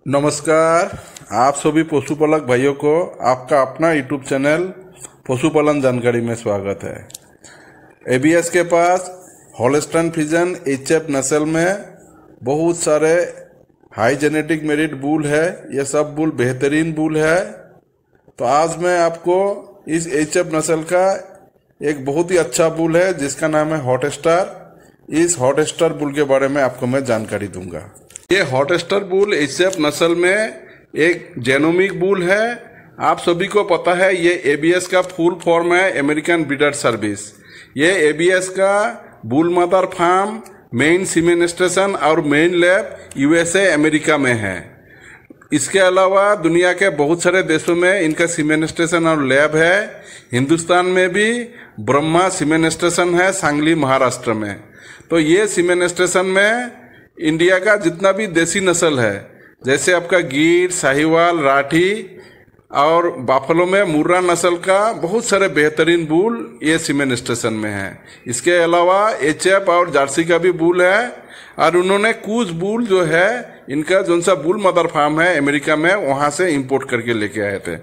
नमस्कार। आप सभी पशुपालक भाइयों को आपका अपना यूट्यूब चैनल पशुपालन जानकारी में स्वागत है। एबीएस के पास हॉलस्टाइन फ्रीजियन एचएफ नस्ल में बहुत सारे हाई जेनेटिक मेरिट बुल है। ये सब बुल बेहतरीन बुल है। तो आज मैं आपको इस एचएफ नस्ल का एक बहुत ही अच्छा बुल है जिसका नाम है हॉटस्टार। इस हॉटस्टार बुल के बारे में आपको मैं जानकारी दूंगा। ये हॉटस्टार बुल एचएफ नस्ल में एक जेनोमिक बुल है। आप सभी को पता है ये एबीएस का फुल फॉर्म है, अमेरिकन ब्रीडर सर्विस। ये एबीएस का bull mother farm, main semen station और मेन लैब यूएसए अमेरिका में है। इसके अलावा दुनिया के बहुत सारे देशों में इनका सीमेन स्टेशन और लैब है। हिंदुस्तान में भी ब्रह्मा सीमेन स्टेशन है, सांगली महाराष्ट्र में। तो ये सीमेन स्टेशन में इंडिया का जितना भी देसी नस्ल है, जैसे आपका गिर, साहिवाल, राठी और बाफलो में मुर्रा नस्ल का बहुत सारे बेहतरीन बुल ये सीमेन स्टेशन में है। इसके अलावा एचएफ और जर्सी का भी बुल है। और उन्होंने कुछ बुल जो है इनका जो सा बुल मदर फार्म है अमेरिका में, वहां से इंपोर्ट करके लेके आए थे।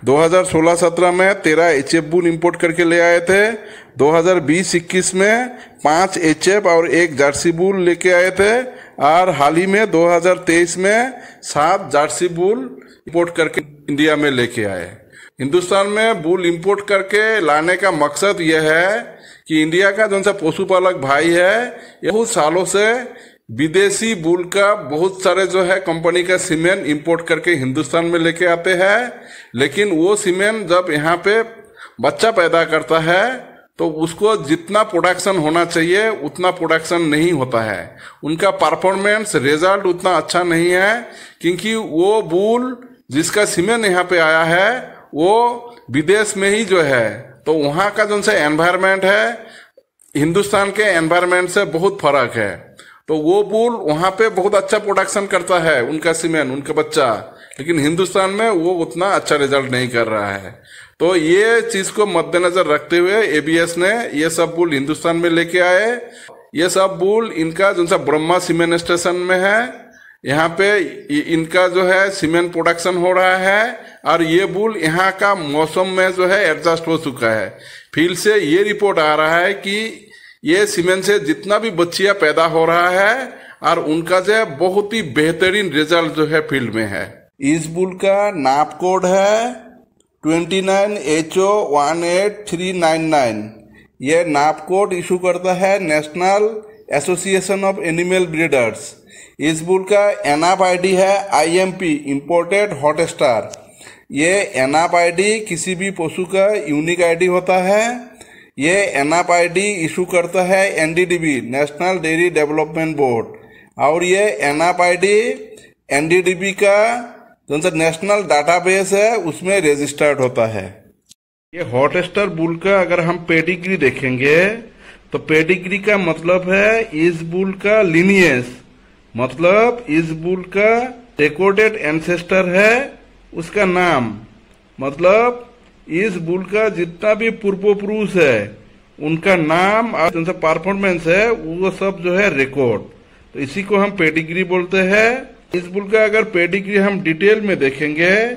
2016-17 में 13 एचएफ बुल इंपोर्ट करके ले आए थे। 2020-21 में 5 एचएफ और 1 जर्सी बुल लेके आए थे। और हाल ही में 2023 में 7 जर्सी बुल इंपोर्ट करके इंडिया में लेके आए। हिंदुस्तान में बुल इंपोर्ट करके लाने का मकसद यह है कि इंडिया का जो सा पशुपालक भाई है ये बहुत सालों से विदेशी बुल का बहुत सारे जो है कंपनी का सीमेन इंपोर्ट करके हिंदुस्तान में लेके आते हैं। लेकिन वो सीमेन जब यहाँ पे बच्चा पैदा करता है तो उसको जितना प्रोडक्शन होना चाहिए उतना प्रोडक्शन नहीं होता है। उनका परफॉर्मेंस रिजल्ट उतना अच्छा नहीं है, क्योंकि वो बुल जिसका सीमेन यहाँ पे आया है वो विदेश में ही जो है, तो वहाँ का जो सा एनवायरमेंट है हिंदुस्तान के एनवायरमेंट से बहुत फर्क है। तो वो बुल वहाँ पे बहुत अच्छा प्रोडक्शन करता है उनका सीमेन, उनका बच्चा, लेकिन हिंदुस्तान में वो उतना अच्छा रिजल्ट नहीं कर रहा है। तो ये चीज को मद्देनजर रखते हुए एबीएस ने ये सब बुल हिंदुस्तान में लेके आए। ये सब बुल इनका जो सा ब्रह्मा सीमेन स्टेशन में है। यहाँ पे इनका जो है सीमेंट प्रोडक्शन हो रहा है और ये बुल यहाँ का मौसम में जो है एडजस्ट हो चुका है। फील्ड से ये रिपोर्ट आ रहा है कि ये सीमेंट से जितना भी बच्चियां पैदा हो रहा है और उनका जो है बहुत ही बेहतरीन रिजल्ट जो है फील्ड में है। इस बुल का नाप कोड है 29HO18399। ये नाप कोड इशू करता है national association of animal breeders. इस बुल का एनआप आईडी है IMP इंपोर्टेड हॉटस्टार। ये एनआप आईडी किसी भी पशु का यूनिक आईडी होता है। ये एनआप आईडी इशू करता है NDDB national dairy development board, और ये एनआप आईडी NDDB का जो नेशनल डाटाबेस है उसमें रजिस्टर्ड होता है। ये हॉटस्टार बुल का अगर हम पेडिग्री देखेंगे तो पेडिग्री का मतलब है इस बुल का लिनियस, मतलब इस बुल का रिकॉर्डेड एंसेस्टर है उसका नाम, मतलब इस बुल का जितना भी पूर्व पुरुष है उनका नाम और उनका परफॉर्मेंस है वो सब जो है रिकॉर्ड। तो इसी को हम पेडिग्री बोलते हैं। इस बुल का अगर पेडिग्री हम डिटेल में देखेंगे,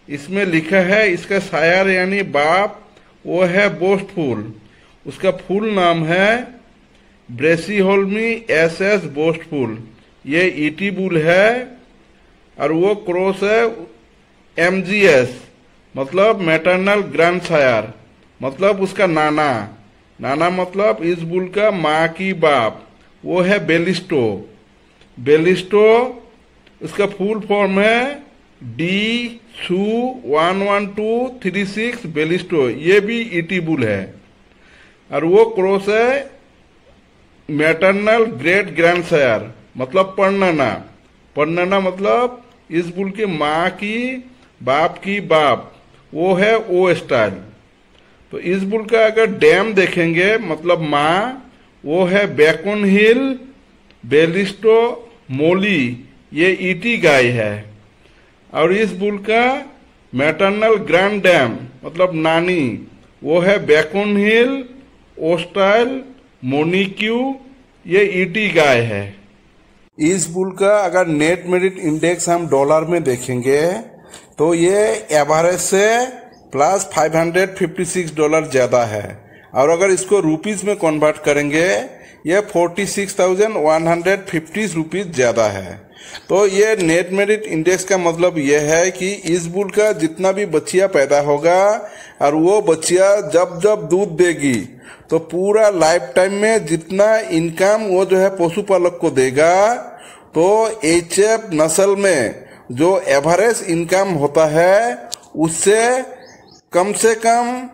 इसमें लिखा है इसका सायर यानी बाप वो है बोस्टफुल। उसका फुल नाम है ब्रेसीहोल्मी SS बोस्टफुल। ये ईटी बुल है और वो क्रॉस है MGS, मतलब मैटरनल ग्रैंडसायर, मतलब उसका नाना। नाना मतलब इस बुल का माँ की बाप, वो है बेलिस्टो। बेलिस्टो उसका फुल फॉर्म है D11236 बेलिस्टो। ये भी ईटी बुल है और वो क्रॉस है मैटरनल ग्रेट ग्रैंडसायर, मतलब पढ़नाना। पढ़नाना मतलब इस बुल के माँ की बाप की बाप, वो है ओ स्टाइल। तो इस बुल का अगर डैम देखेंगे मतलब माँ, वो है बैकोन हिल बेलिस्टो मोली, ये ईटी गाय है। और इस बुल का मैटरनल ग्रैंड डैम मतलब नानी, वो है बैकोन हिल ओस्टाइल मोनिक्यू, ये ईटी गाय है। इस बुल का अगर नेट मेरिट इंडेक्स हम डॉलर में देखेंगे तो ये एवरेज से प्लस $556 ज़्यादा है, और अगर इसको रुपीस में कन्वर्ट करेंगे ये 46,150 रुपीज़ ज़्यादा है। तो ये नेट मेरिट इंडेक्स का मतलब ये है कि इस बुल का जितना भी बच्चिया पैदा होगा और वो बच्चिया जब जब दूध देगी तो पूरा लाइफ टाइम में जितना इनकम वो जो है पशुपालक को देगा, तो एचएफ नस्ल में जो एवरेज इनकम होता है उससे कम से कम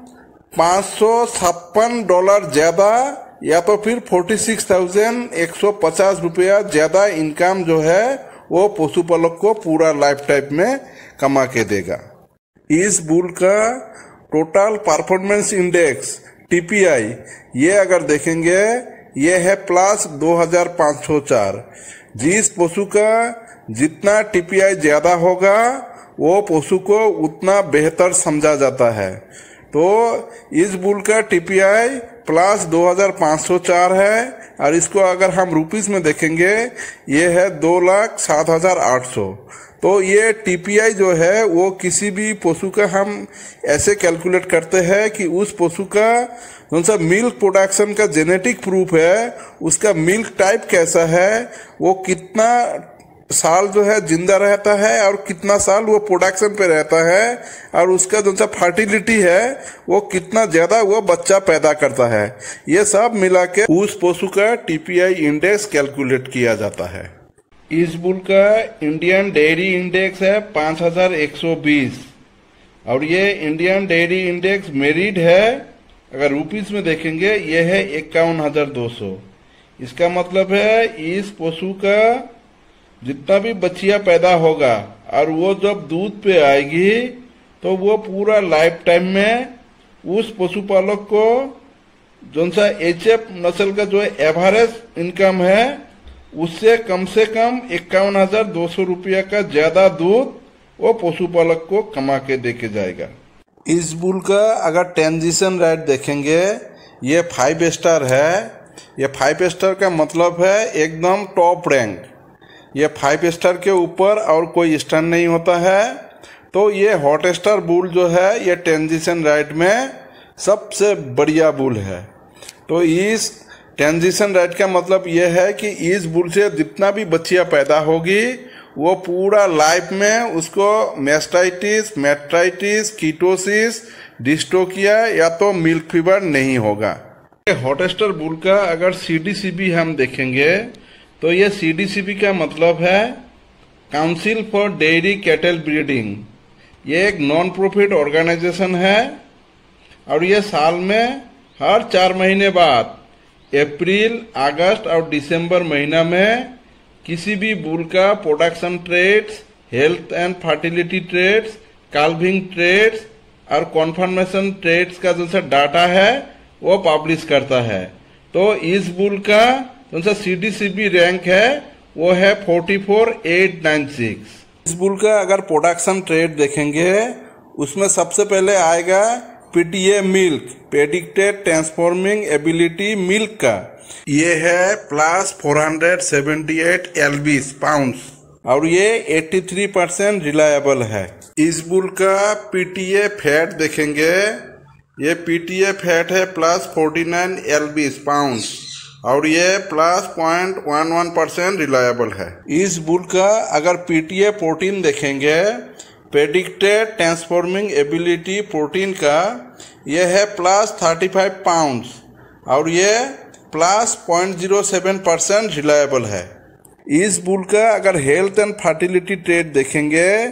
$556 ज़्यादा या तो फिर 46,150 रुपया ज़्यादा इनकम जो है वो पशुपालक को पूरा लाइफ टाइम में कमा के देगा। इस बुल का टोटल परफॉर्मेंस इंडेक्स टीपीआई ये अगर देखेंगे ये है प्लस 2504। जिस पशु का जितना टीपीआई ज़्यादा होगा वो पशु को उतना बेहतर समझा जाता है। तो इस बुल का टीपीआई प्लस 2504 है, और इसको अगर हम रुपीस में देखेंगे ये है 2,07,800। तो ये टीपीआई जो है वो किसी भी पशु का हम ऐसे कैलकुलेट करते हैं कि उस पशु का कौन सा मिल्क प्रोडक्शन का जेनेटिक प्रूफ है, उसका मिल्क टाइप कैसा है, वो कितना साल जो है जिंदा रहता है और कितना साल वो प्रोडक्शन पे रहता है, और उसका जो सा फर्टिलिटी है वो कितना ज़्यादा वो बच्चा पैदा करता है, ये सब मिला के उस पशु का टीपीआई इंडेक्स कैलकुलेट किया जाता है। इस बुल का इंडियन डेयरी इंडेक्स है 5120, और ये इंडियन डेयरी इंडेक्स मेरिट है, अगर रुपीस में देखेंगे ये है 51,200। इसका मतलब है इस पशु का जितना भी बच्चिया पैदा होगा और वो जब दूध पे आएगी तो वो पूरा लाइफ टाइम में उस पशुपालक को जो सा एचएफ नस्ल का जो एवरेज इनकम है उससे कम 51,200 रुपया का ज्यादा दूध वो पशुपालक को कमा के देके जाएगा। इस बुल का अगर ट्रांजिशन रेट देखेंगे ये 5 स्टार है। ये 5 स्टार का मतलब है एकदम टॉप रैंक। ये 5 स्टार के ऊपर और कोई स्टार नहीं होता है। तो ये हॉट स्टार बुल जो है ये ट्रांजिशन रेट में सबसे बढ़िया बुल है। तो इस ट्रांजिशन रेट का मतलब ये है कि इस बुल से जितना भी बच्चियां पैदा होगी वो पूरा लाइफ में उसको मैस्टाइटिस, मेट्राइटिस, कीटोसिस, डिस्टोकिया या तो मिल्क फीवर नहीं होगा। हॉट स्टार बुल का अगर सीडीसीबी हम देखेंगे तो ये सीडीसीबी का मतलब है council for dairy cattle breeding. ये एक नॉन प्रॉफिट ऑर्गेनाइजेशन है और ये साल में हर 4 महीने बाद अप्रैल, अगस्त और दिसंबर महीना में किसी भी बुल का production traits, health and fertility traits, calving traits और कॉन्फर्मेशन ट्रेड्स का जो सा डाटा है वो पब्लिश करता है। तो इस बुल का जो सा सीडीसीबी रैंक है वो है 44,896। इस बुल का अगर प्रोडक्शन ट्रेड देखेंगे उसमें सबसे पहले आएगा PTA milk, predicted transforming ability milk का। ये है प्लस 478 एलबीस पाउंड्स और ये 83% रिलायबल है। इस बुल का पीटीए फैट देखेंगे, ये पीटीए फैट है प्लस 49 एलबीस पाउंड्स और ये प्लस 0.11% रिलायबल है। इस बुल का अगर पीटीए प्रोटीन देखेंगे, प्रेडिक्टेड ट्रांसफॉर्मिंग एबिलिटी प्रोटीन का, ये है प्लस 35 पाउंड्स और ये प्लस 0.07% रिलायबल है। इस बुल का अगर हेल्थ एंड फर्टिलिटी ट्रेड देखेंगे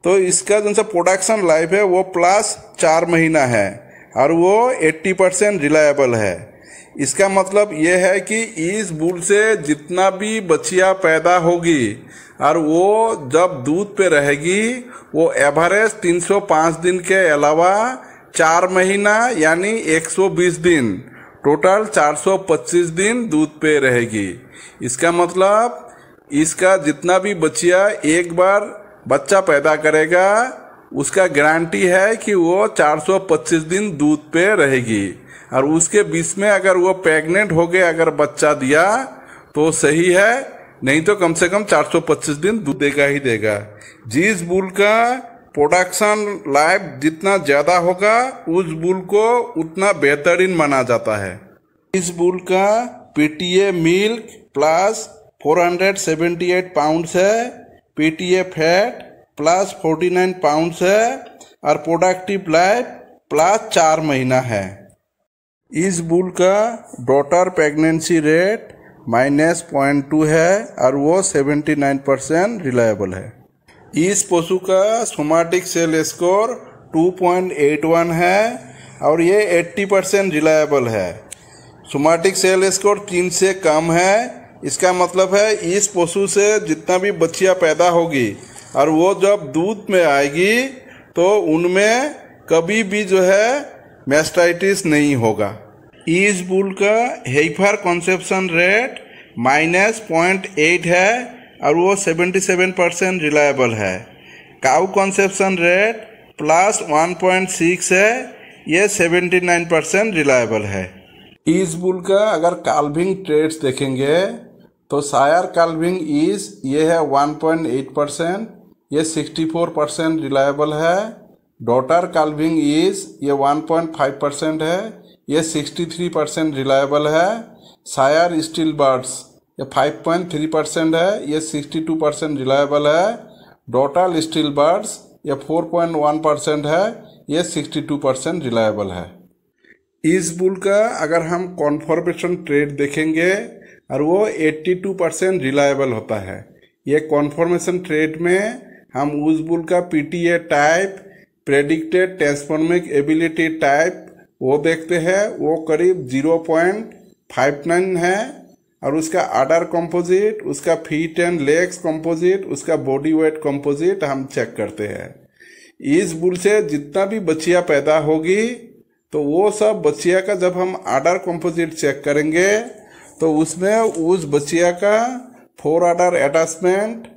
तो इसका जो सा प्रोडक्शन लाइफ है वो प्लस 4 महीना है और वो 80% रिलायबल है। इसका मतलब ये है कि इस बुल से जितना भी बच्चियां पैदा होगी और वो जब दूध पे रहेगी वो एवरेज 305 दिन के अलावा 4 महीना यानी 120 दिन, टोटल 425 दिन दूध पे रहेगी। इसका मतलब इसका जितना भी बच्चिया एक बार बच्चा पैदा करेगा उसका गारंटी है कि वो 425 दिन दूध पे रहेगी और उसके बीच में अगर वो प्रेग्नेंट हो गए अगर बच्चा दिया तो सही है, नहीं तो कम से कम 425 दिन दूध देगा ही देगा। जिस बुल का प्रोडक्शन लाइफ जितना ज़्यादा होगा उस बुल को उतना बेहतरीन माना जाता है। इस बुल का पीटीए मिल्क प्लस 478 पाउंड्स है, पीटीए फैट प्लस 49 पाउंड्स है और प्रोडक्टिव लाइफ प्लस 4 महीना है। इस बुल का डॉटर प्रेगनेंसी रेट -0.2 है और वो 79% रिलायबल है। इस पशु का सोमैटिक सेल स्कोर 2.81 है और ये 80% रिलायबल है। सोमैटिक सेल स्कोर 3 से कम है, इसका मतलब है इस पशु से जितना भी बच्चियां पैदा होगी और वो जब दूध में आएगी तो उनमें कभी भी जो है मैस्टाइटिस नहीं होगा। इस बुल का हेफर कंसेप्शन रेट -0.8 है और वो 77% रिलायबल है। काउ कंसेप्शन रेट +1.6 है, ये 79% रिलायबल है। इस बुल का अगर काल्विंग ट्रेड्स देखेंगे तो सायर काल्विंग ये है 1.8%, ये 64% रिलायबल है। डॉटर काल्विंग ये 1.5% है, ये 63% रिलायबल है। सायर स्टील बर्ड्स ये 5.3% है, ये 62% रिलायबल है। डॉटर स्टील बर्ड्स ये 4.1% है, ये 62% रिलायबल है। इस बुल का अगर हम कॉन्फर्मेशन ट्रेड देखेंगे और वो 82% रिलायबल होता है। ये कॉन्फर्मेशन ट्रेड में हम उस बुल का PTA type, predicted transforming ability type वो देखते हैं, वो करीब 0.59 है और उसका आर्डर कंपोजिट, उसका फीट एंड लेग्स कंपोजिट, उसका बॉडी वेट कंपोजिट हम चेक करते हैं। इस बुल से जितना भी बच्चियां पैदा होगी तो वो सब बच्चिया का जब हम आर्डर कंपोजिट चेक करेंगे तो उसमें उस बच्चिया का 4 order attachment,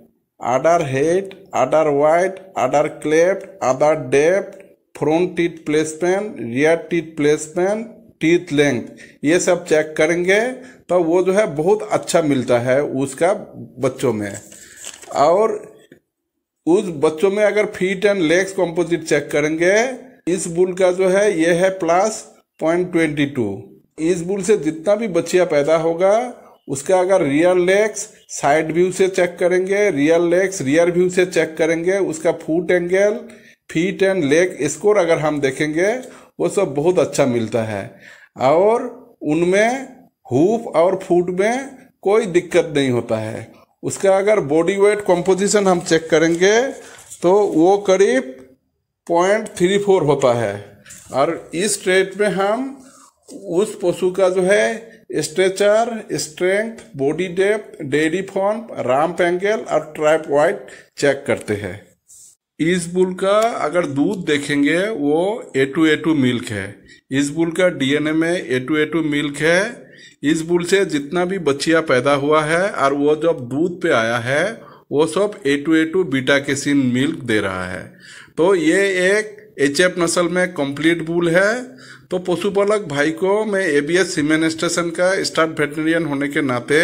order head, order wide, order cleft, order depth, front teeth placement, rear teeth placement, teeth length, ये सब चेक करेंगे तो वो जो है बहुत अच्छा मिलता है उसका बच्चों में। और उस बच्चों में अगर feet and legs composite check करेंगे, इस बुल का जो है ये है +0.22। इस बुल से जितना भी बच्चियां पैदा होगा उसका अगर रियर लेग्स साइड व्यू से चेक करेंगे, रियर लेग्स रियर व्यू से चेक करेंगे, उसका foot angle, feet and leg score अगर हम देखेंगे वो सब बहुत अच्छा मिलता है। और उनमें हूफ और फुट में कोई दिक्कत नहीं होता है। उसका अगर बॉडी वेट कंपोजिशन हम चेक करेंगे तो वो करीब 0.34 होता है। और इस ट्रेड में हम उस पशु का जो है stretcher, strength, body depth, dairy farm, ramp angle और ट्रैप वाइड चेक करते हैं। इस बुल का अगर दूध देखेंगे वो A2A2 मिल्क है। इस बुल का डीएनए में A2A2 मिल्क है। इस बुल से जितना भी बच्चियां पैदा हुआ है और वो जब दूध पे आया है वो सब A2A2 बीटा कैसिन मिल्क दे रहा है। तो ये एक HF नस्ल में कंप्लीट बुल है। तो पशुपालक भाई को मैं ABS सीमेन स्टेशन का स्टाफ वेटरिनरियन होने के नाते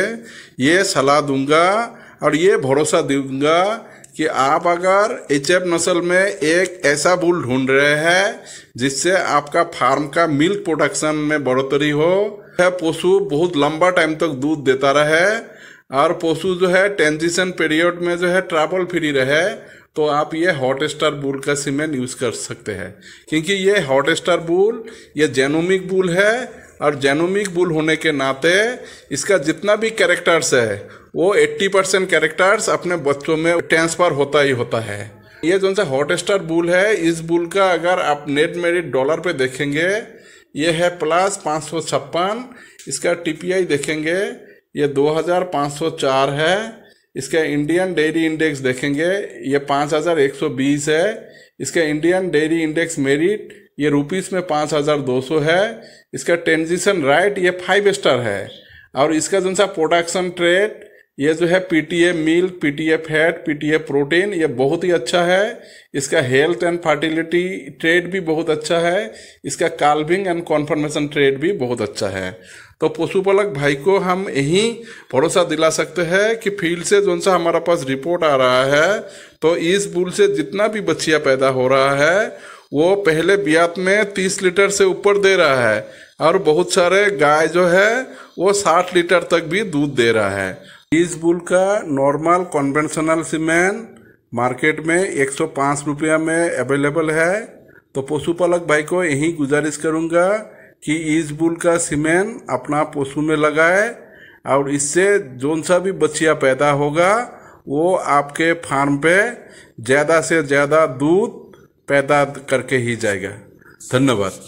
ये सलाह दूंगा और ये भरोसा दूंगा कि आप अगर HF नस्ल में एक ऐसा बुल ढूंढ रहे हैं जिससे आपका फार्म का मिल्क प्रोडक्शन में बढ़ोतरी हो, पशु बहुत लंबा टाइम तक दूध देता रहे और पशु जो है ट्रांजिशन पीरियड में जो है ट्रबल फ्री रहे, तो आप ये हॉट स्टार बुल का सीमेन यूज कर सकते हैं। क्योंकि ये हॉट स्टार बुल ये जेनोमिक बुल है और जेनोमिक बुल होने के नाते इसका जितना भी कैरेक्टर्स है वो 80% कैरेक्टर्स अपने बच्चों में ट्रांसफर होता ही होता है। ये जो सा हॉट स्टार बुल है, इस बुल का अगर आप नेट मेरिट डॉलर पे देखेंगे ये है +556। इसका TPI देखेंगे ये 2504 है। इसका इंडियन डेयरी इंडेक्स देखेंगे ये 5120 है। इसका इंडियन डेयरी इंडेक्स मेरिट ये रुपीस में 5200 है। इसका ट्रांजिशन राइट ये 5 स्टार है। और इसका जो सा प्रोडक्शन ट्रेड ये जो है PTA milk, PTA fat, PTA protein, ये बहुत ही अच्छा है। इसका हेल्थ एंड फर्टिलिटी ट्रेड भी बहुत अच्छा है। इसका काल्विंग एंड कॉन्फर्मेशन ट्रेड भी बहुत अच्छा है। तो पशुपालक भाई को हम यही भरोसा दिला सकते हैं कि फील्ड से जो सा हमारा पास रिपोर्ट आ रहा है, तो इस बुल से जितना भी बच्चियां पैदा हो रहा है वो पहले ब्यात में 30 लीटर से ऊपर दे रहा है, और बहुत सारे गाय जो है वो 60 लीटर तक भी दूध दे रहा है। इस बुल का नॉर्मल कन्वेंशनल सीमेन मार्केट में 105 रुपया में अवेलेबल है। तो पशुपालक भाई को यही गुजारिश करूंगा कि इस बुल का सीमेन अपना पशु में लगाए, और इससे जोन सा भी बच्चियां पैदा होगा वो आपके फार्म पे ज़्यादा से ज़्यादा दूध पैदा करके ही जाएगा। धन्यवाद।